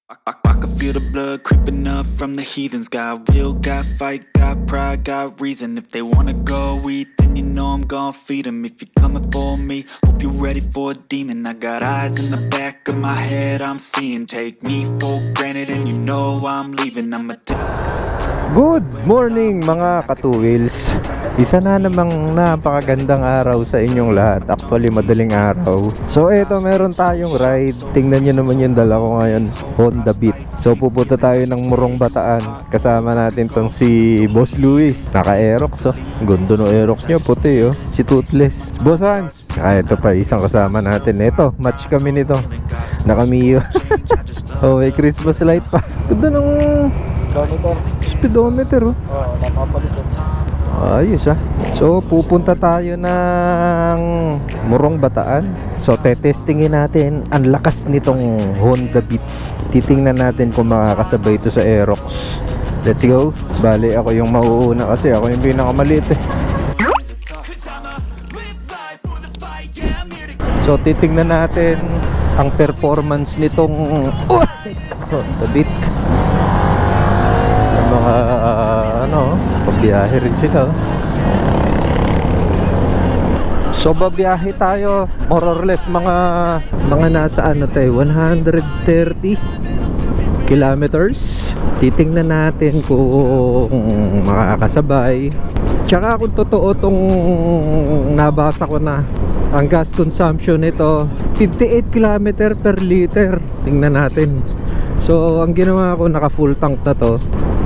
I can feel the blood creeping up from the heathens. Got will, got fight, got pride, got reason. If they wanna go eat, then you know I'm gon' feed them. If you're coming for me, hope you're ready for a demon. I got eyes in the back of my head, I'm seeing. Take me for granted and you know I'm leaving. I'm a Good morning mga katuwils. Isa na namang napakagandang araw sa inyong lahat. Actually madaling araw. So eto, meron tayong ride. Tingnan nyo naman yung dala ko ngayon, Honda Beat. So pupunta tayo ng Morong Bataan. Kasama natin tong si Boss Louie. Naka-Aerox oh. Gundo no Aerox nyo, puti oh. Si Toothless, Boss Hans. Ito pa isang kasama natin. Eto, match kami nito. Naka-Mio. Oh, may Christmas light pa. Ganda ng speedometer oh. Ayos ah. So pupunta tayo ng Morong Bataan. So tetestingin natin ang lakas nitong Honda Beat. Titingnan natin kung makakasabay ito sa Aerox. Let's go. Bali ako yung mauuna kasi ako yung pinakamaliit eh. So titingnan natin ang performance nitong Honda Beat. Mga pabiyahe rin sila. So babiyahe tayo more or less mga nasa 130 kilometers. Titingnan natin kung makakasabay. Tsaka kung totoo tong nabasa ko na ang gas consumption nito 58 km per liter. Tingnan natin. So ang ginawa ko, naka full tank na to.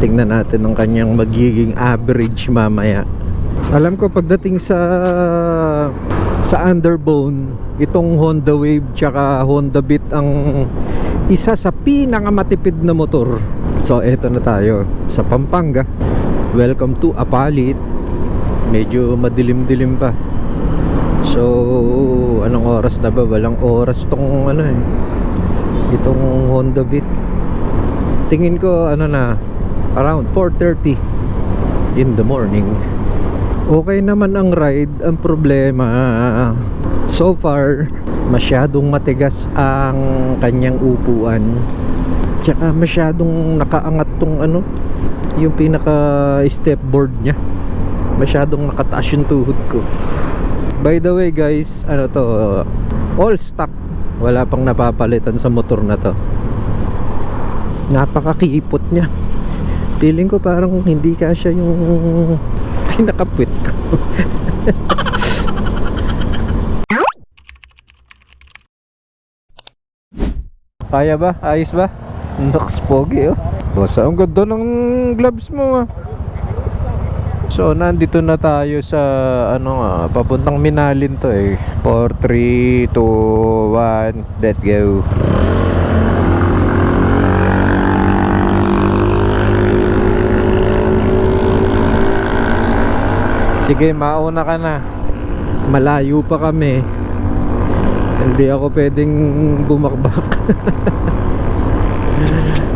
Tingnan natin ang kanyang magiging average mamaya. Alam ko pagdating sa underbone, itong Honda Wave tsaka Honda Beat ang isa sa pinakamatipid na motor. So eto na tayo sa Pampanga. Welcome to Apalit. Medyo madilim-dilim pa. So anong oras na ba? Walang oras tong itong Honda Beat. Tingin ko around 4:30 in the morning. Okay naman ang ride. Ang problema, so far masyadong matigas ang kanyang upuan. Tsaka masyadong nakaangat tong yung pinaka stepboard niya. Masyadong nakataas yung tuhod ko. By the way guys, all stock. Wala pang napapalitan sa motor na to. Napakakipot niya. Feeling ko parang hindi kasya yung pinakapwit ko. Kaya ba? Ayos ba? Nox, pogi oh. Basta ang ganda ng gloves mo ah. So nandito na tayo sa papuntang Minalin to eh. 4, 3, 2, 1, let's go. Sige, mauna ka na. Malayo pa kami. Hindi ako pwedeng bumakbak.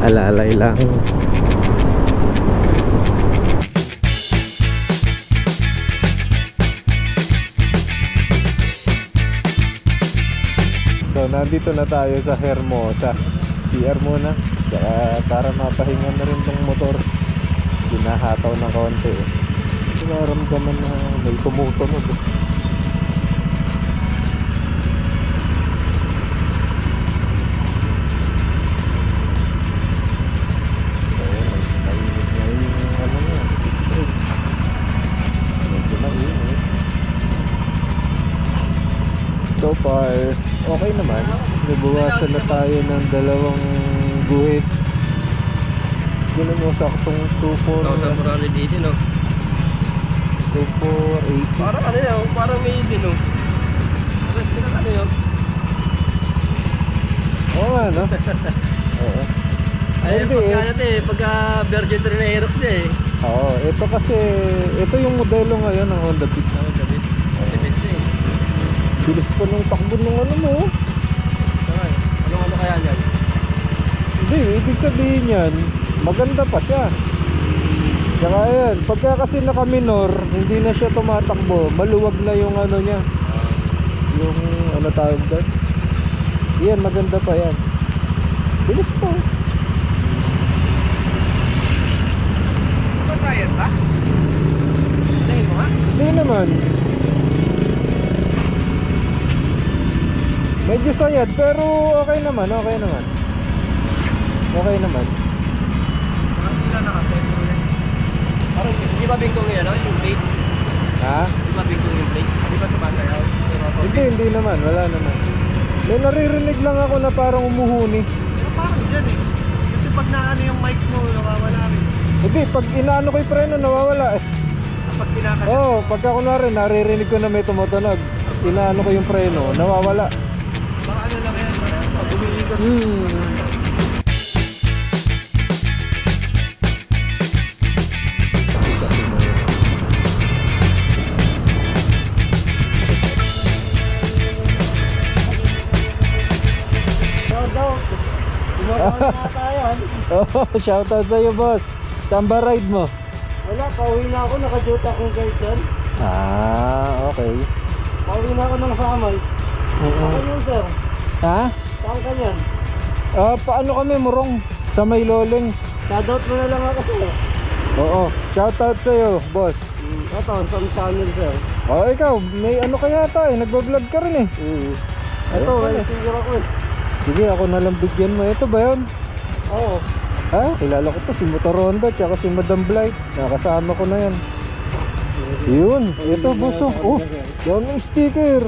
Alalay lang. So nandito na tayo sa Hermosa. CR muna. Saka para mapahinga na rin tong motor. Ginahataw ng konti eh. Naramdaman na may tumutunog eh. So far okay naman. Nabawasan na tayo ng 2 guhit. Ganun mo saktong 2.4 dito no. 2.480. Parang parang may din no. Parang yun. Oo nga no. Oo. Ay pagka Virgin Trail na Aerox na eh. Oo, ito kasi ito yung modelo ngayon ng Honda Beat. Honda Beat. Bilis pa nung takbo ng mo. Ano kaya yan? Hindi, ibig sabihin yan, maganda pa siya. Saka yan, pagka kasi naka-minor, hindi na siya tumatakbo, maluwag na yung niya. Yung tawag doon. Yan, maganda pa yan. Bilis pa. Bayad ba? Ano mo nga? Hindi naman. Medyo sayad pero okay naman, okay naman. Okay naman. Parang hindi na nakasetro yan. Parang hindi ba bingkong yan, yung plate? Ha? Hindi ba bingkong yung plate? Hindi ba sa basayaw? Hindi naman, wala naman. May naririnig lang ako na parang umuhuni. Pero parang dyan eh. Kasi pag naano yung mic mo, nawawala rin. Hindi, pag inaano ko yung preno, nawawala eh. Pag pinakasin. Oo, pagka kunwari, naririnig ko na may tumutunog. Inaano ko yung preno, nawawala. Baka ano lang yan, pag umiikot. Gumagawa na tayo. Oh, shoutout sa'yo, boss. Samba ride mo. Wala, pauwi na ako, nakajuta akong guard dyan. Ah, okay. Pauwi na ako ng samay. Saan yun, sir? Ha? Saan ka yan? Paano kami, Murong? Sa may loling. Shoutout mo na lang ako, sir. Oo, shoutout sa'yo, boss. Ito, sa channel, sir. Oh, ikaw, may ano kaya tayo, nagbablog ka rin eh. Ito, Ayun may pala. sticker ako eh. Sige, ako na lang bigyan mo. Ito ba yun? Oo. Kilala ko to, si Motoronda, tsaka si Madam Blight. Nakasama ko na yan. Yun, ito buso. Oh, daming sticker.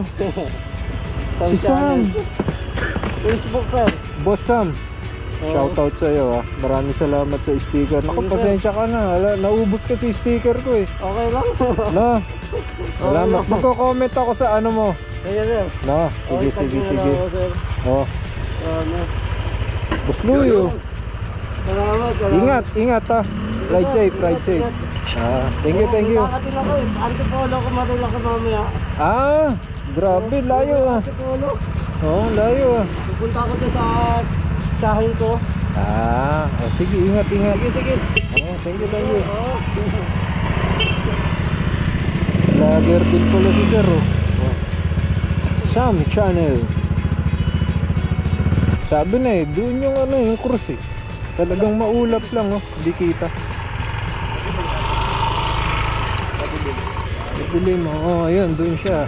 Si Sam. Facebook, sir. Boss Sam. Oo. Shoutout sa iyo ha. Maraming salamat sa sticker. Naku, Sige, sir. pasensya ka na. Naubos kasi sticker ko eh. Okay lang. No. Salamat. lang. Magko-comment ako sa ano mo. Sige, sir. No, sige, Okay, sige, tag mo na sige. lang ako, sir. Oh, Ano. Boss Luyo. Salamat, salamat. Ingat, ingat ha. Ride safe, ride safe. Thank you, thank you. Nakakatin ako eh. Antipolo ko maril ako mamaya. Grabe, layo ah. Antipolo. Oh, layo ah. Pupunta ako dyan sa tsahin ko. Sige, ingat, ingat. Sige, sige. Oh, thank you, thank you. Oo. Vlogger din pala si Sir oh. Sam Channel. Sabi na eh, doon yung ano yung cruise eh. Talagang maulap lang oh, hindi kita. Madilim oh, ayun, doon siya.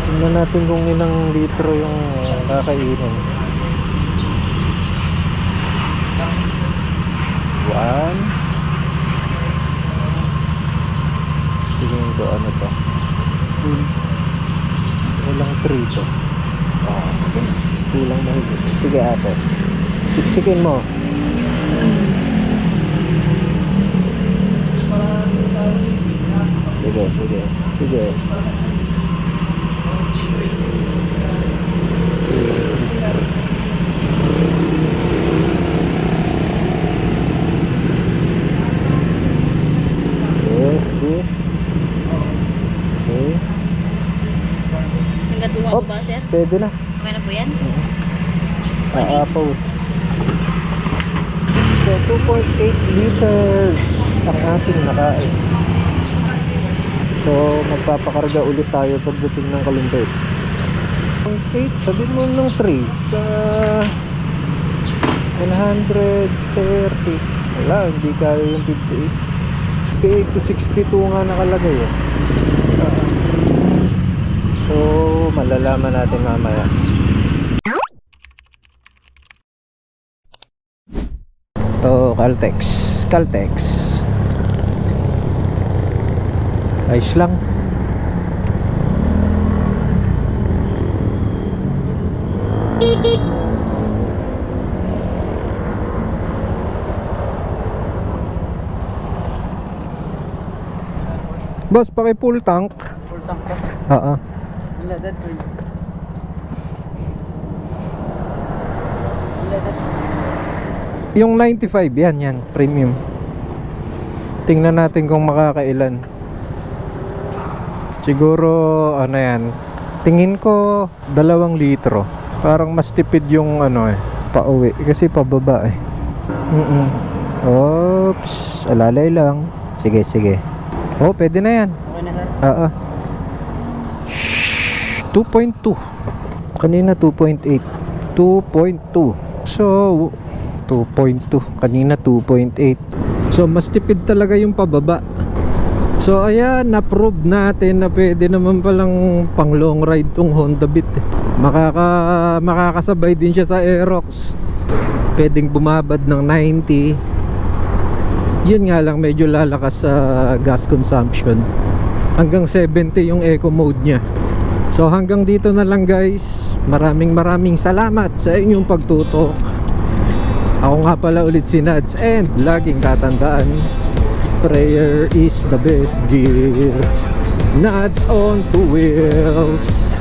Tingnan natin kung ilang litro yung kakainin. 1. Tingnan ko ano to. Ilang 3 to. Kulang mahigit. Sige ate. Siksikin mo. Sige, sige. Sige. Yes, good. Okay. Hanggang duwa Hop, ko ba, sir? pwede na. Okay na po yan? Aapaw. So 2.8 liters ang ating nakain. So magpapakarga ulit tayo pagdating ng Kalumpit. 0.8, sabihin mo ng 3 sa 130. Wala, hindi kaya yung 58. 58 to 62 nga nakalagay eh. So malalaman natin mamaya. To Caltex ayos lang. Boss, paki full tank. Full tank ka? Oo. Wala, that way. Yung 95 yan premium. Tingnan natin kung makakailan. Siguro ano yan, tingin ko 2 litro. Parang mas tipid yung ano pauwi kasi pababa eh. Oops, alalay lang. Sige. Oh, pwede na yan. Okay na sir? Oo. 2.2. Kanina 2.8. 2.2. So 2.2. Kanina 2.8. So mas tipid talaga yung pababa. So ayan, na-prove natin na pwede naman palang pang long ride tong Honda Beat eh. Makakasabay din siya sa Aerox. Pwedeng bumabad ng 90. Yun nga lang, medyo lalakas sa gas consumption. Hanggang 70 yung eco mode nya. So hanggang dito na lang guys. Maraming salamat sa inyong pagtutok. Ako nga pala ulit si Nads, and laging tatandaan, prayer is the best gear. Nads on two wheels.